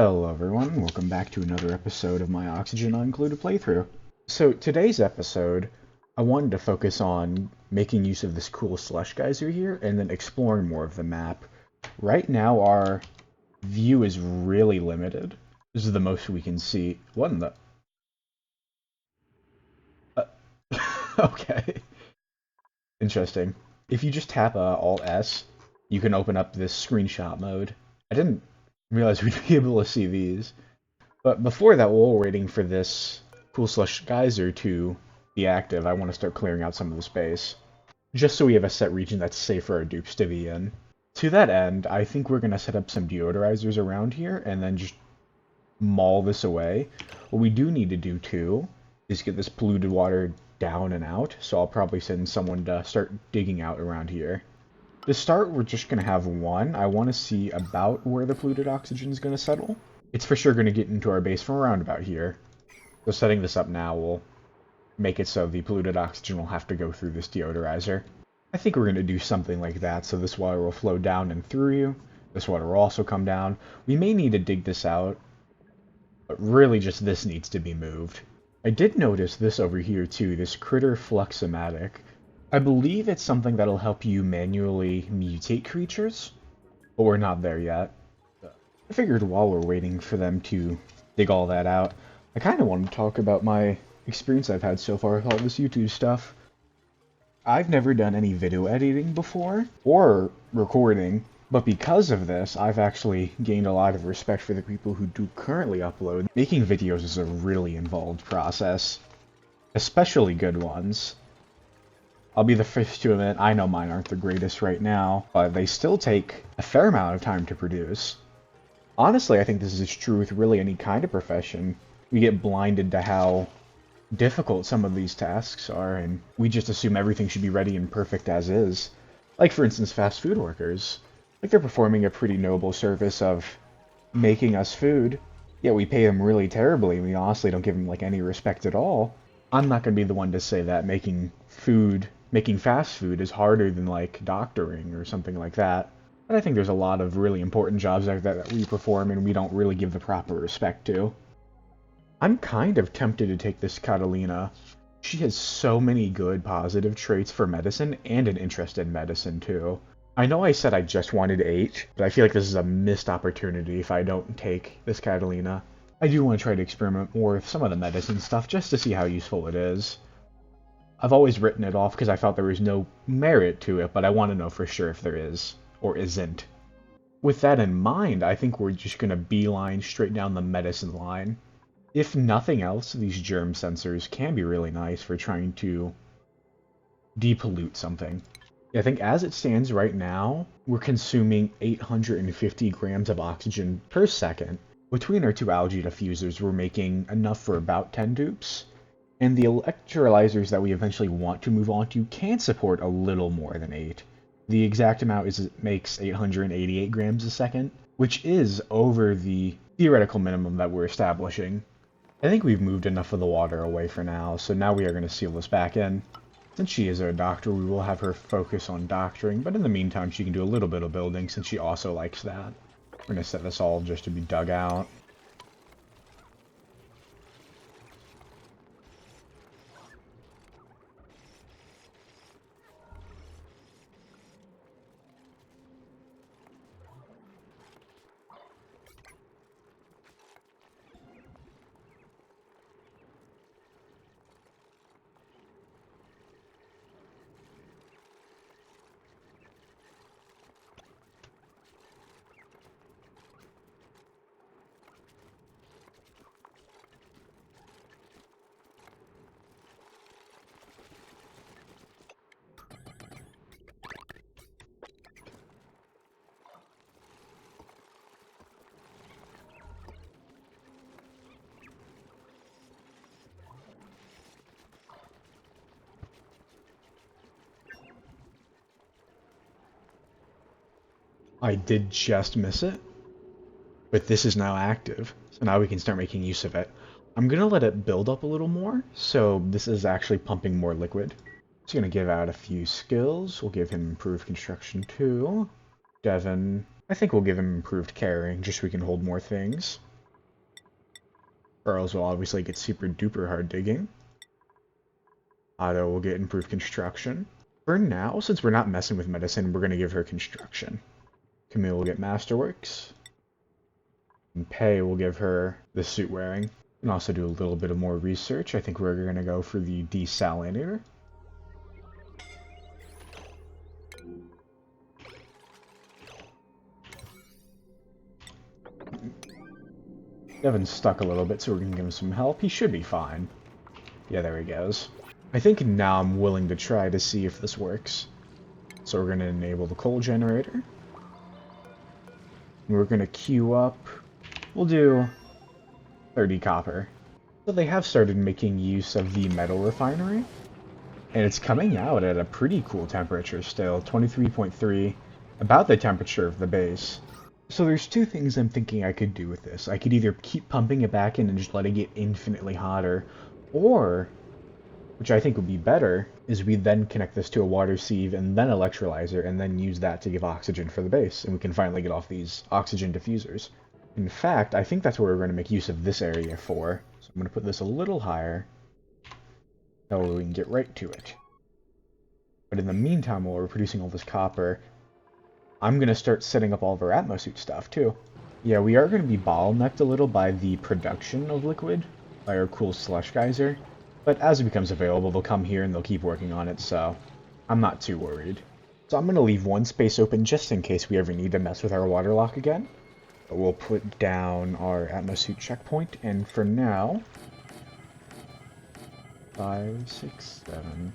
Hello everyone, welcome back to another episode of my Oxygen Unincluded playthrough. So today's episode, I wanted to focus on making use of this cool slush geyser here and then exploring more of the map. Right now our view is really limited. This is the most we can see. What in the... Uh, okay, interesting. If you just tap Alt S, you can open up this screenshot mode. I didn't realize we'd be able to see these. But before that, while we're waiting for this cool slush geyser to be active, I want to start clearing out some of the space. Just so we have a set region that's safe for our dupes to be in. To that end, I think we're going to set up some deodorizers around here and then just maul this away. What we do need to do too is get this polluted water down and out, so I'll probably send someone to start digging out around here. To start, we're just going to have one. I want to see about where the polluted oxygen is going to settle. It's for sure going to get into our base from around about here. So setting this up now will make it so the polluted oxygen will have to go through this deodorizer. I think we're going to do something like that, so this water will flow down and through you. This water will also come down. We may need to dig this out, but really just this needs to be moved. I did notice this over here too, this critter fluxomatic. I believe it's something that'll help you manually mutate creatures, but we're not there yet. I figured while we're waiting for them to dig all that out, I kind of want to talk about my experience I've had so far with all this YouTube stuff. I've never done any video editing before, or recording, but because of this, I've actually gained a lot of respect for the people who do currently upload. Making videos is a really involved process, especially good ones. I'll be the first to admit, I know mine aren't the greatest right now, but they still take a fair amount of time to produce. Honestly, I think this is true with really any kind of profession. We get blinded to how difficult some of these tasks are, and we just assume everything should be ready and perfect as is. Like, for instance, fast food workers. Like, they're performing a pretty noble service of making us food, yet we pay them really terribly, and we honestly don't give them, like, any respect at all. I'm not going to be the one to say that making fast food is harder than, like, doctoring or something like that. But I think there's a lot of really important jobs like that we perform and we don't really give the proper respect to. I'm kind of tempted to take this Catalina. She has so many good positive traits for medicine and an interest in medicine too. I know I said I just wanted H, but I feel like this is a missed opportunity if I don't take this Catalina. I do want to try to experiment more with some of the medicine stuff just to see how useful it is. I've always written it off because I felt there was no merit to it, but I want to know for sure if there is. Or isn't. With that in mind, I think we're just going to beeline straight down the medicine line. If nothing else, these germ sensors can be really nice for trying to depollute something. I think as it stands right now, we're consuming 850 grams of oxygen per second. Between our two algae diffusers, we're making enough for about 10 dupes. And the electrolyzers that we eventually want to move on to can support a little more than 8. The exact amount is it makes 888 grams a second, which is over the theoretical minimum that we're establishing. I think we've moved enough of the water away for now, so now we are going to seal this back in. Since she is our doctor, we will have her focus on doctoring, but in the meantime she can do a little bit of building since she also likes that. We're going to set this all just to be dug out. I did just miss it, but this is now active, so now we can start making use of it. I'm going to let it build up a little more, so this is actually pumping more liquid. Just going to give out a few skills. We'll give him improved construction too. Devon, I think we'll give him improved carrying, just so we can hold more things. Pearls will obviously get super duper hard digging. Otto will get improved construction. For now, since we're not messing with medicine, we're going to give her construction. Camille will get masterworks. And Pei will give her the suit wearing. And also do a little bit of more research. I think we're going to go for the desalinator. Devin's stuck a little bit, so we're going to give him some help. He should be fine. Yeah, there he goes. I think now I'm willing to try to see if this works. So we're going to enable the coal generator. And we're going to queue up. We'll do 30 copper. So they have started making use of the metal refinery. And it's coming out at a pretty cool temperature still. 23.3. About the temperature of the base. So there's two things I'm thinking I could do with this. I could either keep pumping it back in and just let it get infinitely hotter, or, which I think would be better, is we then connect this to a water sieve and then electrolyzer and then use that to give oxygen for the base, and we can finally get off these oxygen diffusers. In fact, I think that's what we're going to make use of this area for. So I'm going to put this a little higher, that way we can get right to it. But in the meantime, while we're producing all this copper, I'm going to start setting up all of our Atmosuit stuff, too. Yeah, we are going to be bottlenecked a little by the production of liquid, by our cool slush geyser, but as it becomes available, they'll come here and they'll keep working on it, so I'm not too worried. So I'm going to leave one space open just in case we ever need to mess with our water lock again. But we'll put down our Atmosuit checkpoint, and for now... 5, 6, 7...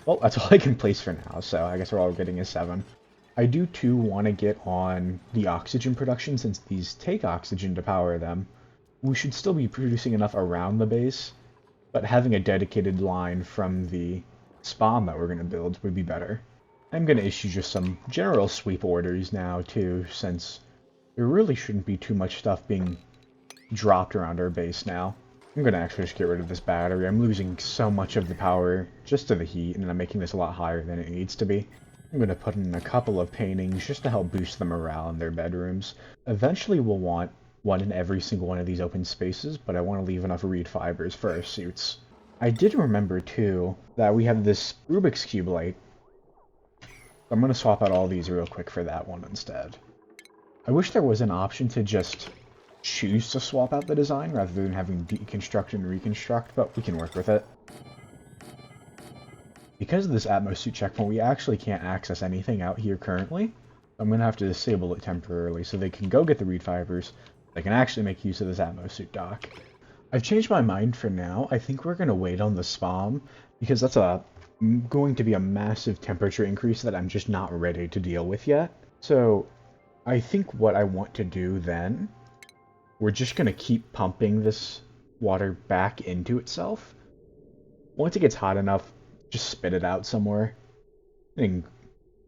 Well, that's all I can place for now, so I guess we're all getting is 7. I do, too, want to get on the oxygen production, since these take oxygen to power them. We should still be producing enough around the base, but having a dedicated line from the spawn that we're going to build would be better. I'm going to issue just some general sweep orders now, too, since there really shouldn't be too much stuff being dropped around our base now. I'm going to actually just get rid of this battery. I'm losing so much of the power just to the heat, and I'm making this a lot higher than it needs to be. I'm going to put in a couple of paintings just to help boost the morale in their bedrooms. Eventually we'll want one in every single one of these open spaces, but I want to leave enough reed fibers for our suits. I did remember, too, that we have this Rubik's Cube light. I'm going to swap out all these real quick for that one instead. I wish there was an option to just choose to swap out the design rather than having deconstruct and reconstruct, but we can work with it. Because of this Atmosuit checkpoint, we actually can't access anything out here currently. I'm going to have to disable it temporarily so they can go get the reed fibers. They can actually make use of this Atmosuit dock. I've changed my mind for now. I think we're going to wait on the spawn, because that's going to be a massive temperature increase that I'm just not ready to deal with yet. So I think what I want to do then, we're just going to keep pumping this water back into itself. Once it gets hot enough, just spit it out somewhere and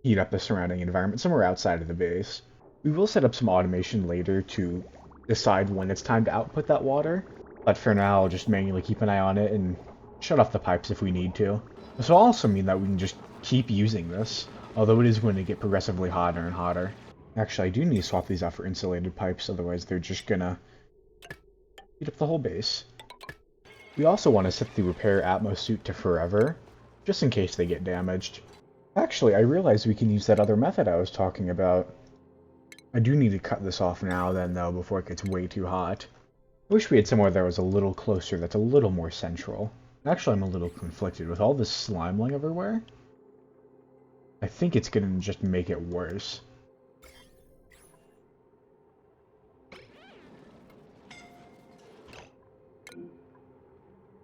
heat up the surrounding environment somewhere outside of the base. We will set up some automation later to decide when it's time to output that water, but for now I'll just manually keep an eye on it and shut off the pipes if we need to. This will also mean that we can just keep using this, although it is going to get progressively hotter and hotter. Actually, I do need to swap these out for insulated pipes, otherwise they're just gonna heat up the whole base. We also want to set the repair Atmosuit to forever, just in case they get damaged. Actually, I realized we can use that other method I was talking about. I do need to cut this off now then, though, before it gets way too hot. I wish we had somewhere that was a little closer, that's a little more central. Actually, I'm a little conflicted with all this slime lying everywhere. I think it's gonna just make it worse.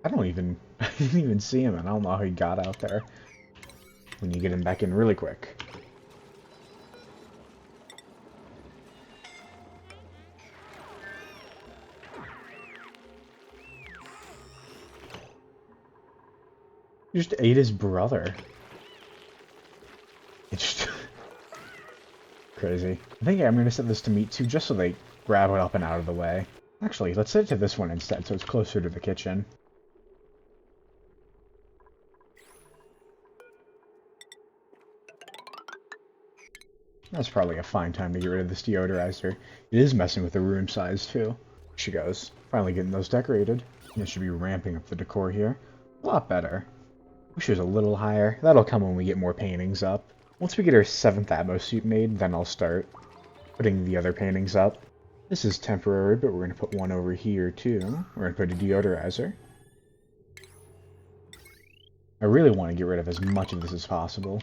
I didn't even see him, and I don't know how he got out there. When you get him back in really quick. He just ate his brother. It's just crazy. I think I'm gonna set this to meat too, just so they grab it up and out of the way. Actually, let's set it to this one instead, so it's closer to the kitchen. That's probably a fine time to get rid of this deodorizer. It is messing with the room size, too. She goes. Finally getting those decorated. It should be ramping up the decor here. A lot better. Wish it was a little higher. That'll come when we get more paintings up. Once we get our 7th Atmosuit made, then I'll start putting the other paintings up. This is temporary, but we're going to put one over here too. We're going to put a deodorizer. I really want to get rid of as much of this as possible.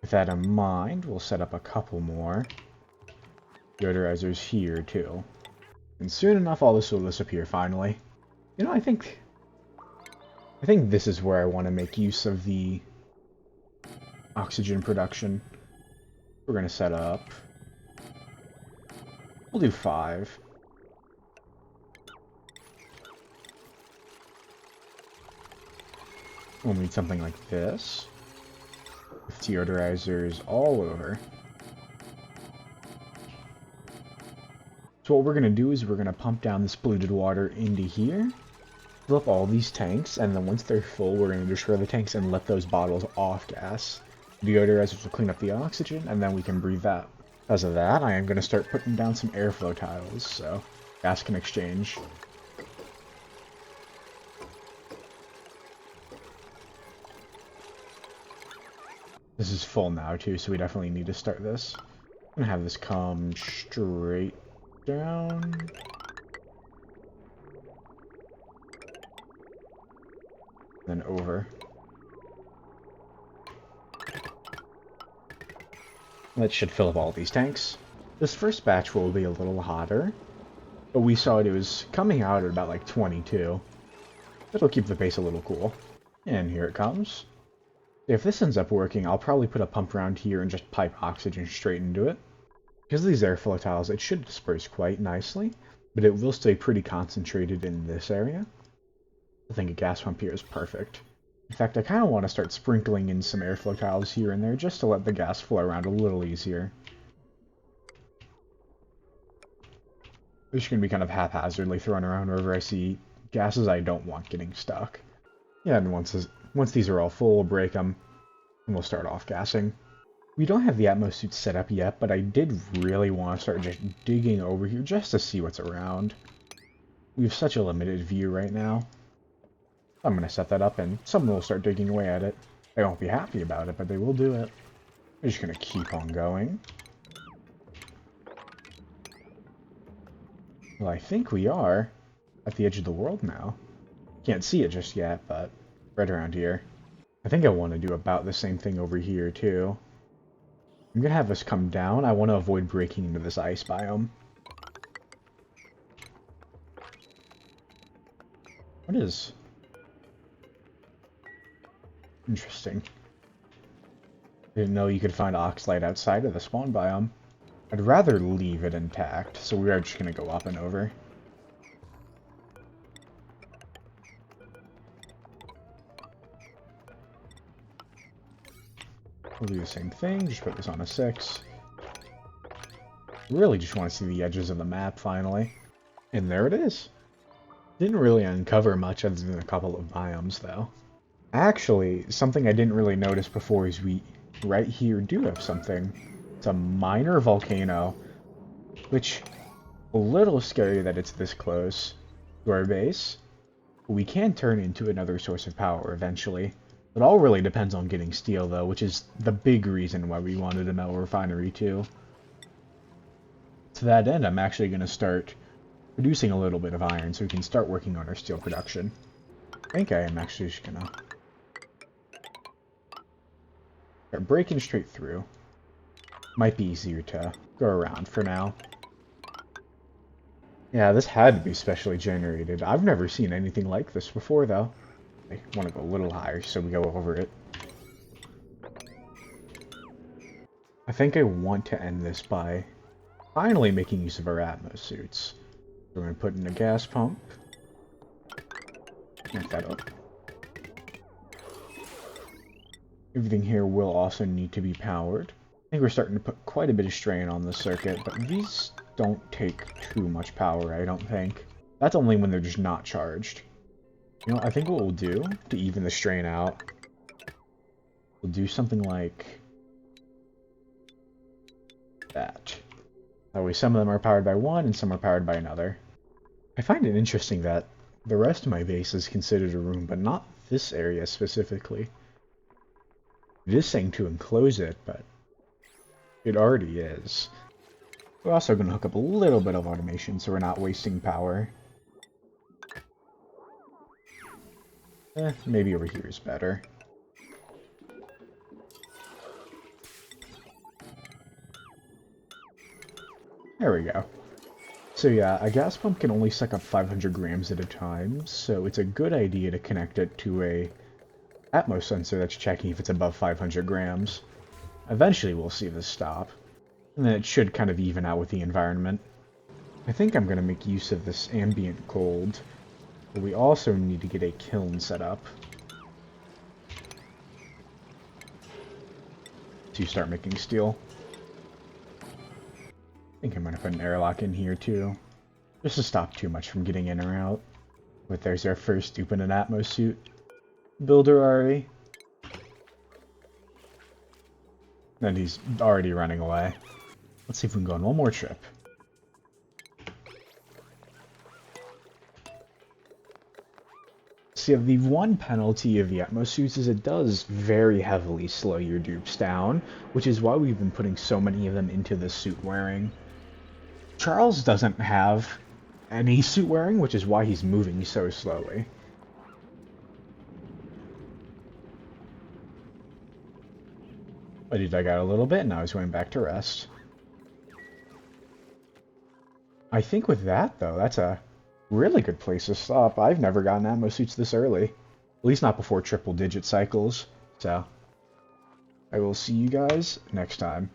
With that in mind, we'll set up a couple more deodorizers here too. And soon enough, all this will disappear finally. You know, I think this is where I want to make use of the oxygen production. We're going to set up... We'll do 5. We'll need something like this. With deodorizers all over. So what we're going to do is we're going to pump down this polluted water into here. Fill up all these tanks, and then once they're full, we're going to destroy the tanks and let those bottles off gas. Deodorizers will clean up the oxygen, and then we can breathe that. Because of that, I am going to start putting down some airflow tiles, so gas can exchange. This is full now, too, so we definitely need to start this. I'm going to have this come straight down. Then over. That should fill up all these tanks. This first batch will be a little hotter, but we saw it was coming out at about like 22. It'll keep the base a little cool. And here it comes. If this ends up working, I'll probably put a pump around here and just pipe oxygen straight into it. Because of these airflow tiles, it should disperse quite nicely, but it will stay pretty concentrated in this area. I think a gas pump here is perfect. In fact, I kind of want to start sprinkling in some airflow tiles here and there just to let the gas flow around a little easier. They're just going to be kind of haphazardly thrown around wherever I see gases I don't want getting stuck. Yeah, and once these are all full, we'll break them, and we'll start off-gassing. We don't have the Atmosuits set up yet, but I did really want to start just digging over here just to see what's around. We have such a limited view right now. I'm going to set that up, and someone will start digging away at it. They won't be happy about it, but they will do it. We're just going to keep on going. Well, I think we are at the edge of the world now. Can't see it just yet, but right around here. I think I want to do about the same thing over here, too. I'm going to have this come down. I want to avoid breaking into this ice biome. What is... Interesting. Didn't know you could find oxalite outside of the spawn biome. I'd rather leave it intact, so we are just going to go up and over. We'll do the same thing, just put this on a 6. Really just want to see the edges of the map, finally. And there it is. Didn't really uncover much other than a couple of biomes, though. Actually, something I didn't really notice before is we, right here, do have something. It's a minor volcano, which, a little scary that it's this close to our base. But we can turn into another source of power eventually. It all really depends on getting steel, though, which is the big reason why we wanted a metal refinery, too. To that end, I'm actually going to start producing a little bit of iron so we can start working on our steel production. I think I am actually just going to start breaking straight through. Might be easier to go around for now. Yeah, this had to be specially generated. I've never seen anything like this before, though. I want to go a little higher so we go over it. I think I want to end this by finally making use of our Atmosuits. We're going to put in a gas pump. Connect that up. Everything here will also need to be powered. I think we're starting to put quite a bit of strain on the circuit, but these don't take too much power, I don't think. That's only when they're just not charged. You know, I think what we'll do to even the strain out, we'll do something like that. That way some of them are powered by one and some are powered by another. I find it interesting that the rest of my base is considered a room, but not this area specifically. It is saying to enclose it, but it already is. We're also going to hook up a little bit of automation so we're not wasting power. Maybe over here is better. There we go. So yeah, a gas pump can only suck up 500 grams at a time, so it's a good idea to connect it to a Atmos sensor that's checking if it's above 500 grams. Eventually we'll see this stop, and then it should kind of even out with the environment. I think I'm going to make use of this ambient cold, but we also need to get a kiln set up to start making steel. I think I'm going to put an airlock in here too, just to stop too much from getting in or out. But there's our first open an Atmosuit builder already. And he's already running away. Let's see if we can go on one more trip. So the one penalty of the Atmosuits is it does very heavily slow your dupes down, which is why we've been putting so many of them into the suit wearing. Charles doesn't have any suit wearing, which is why he's moving so slowly. But he dug out a little bit, and now he's going back to rest. I think with that, though, that's a really good place to stop. I've never gotten Atmosuits this early. At least not before triple-digit cycles. So, I will see you guys next time.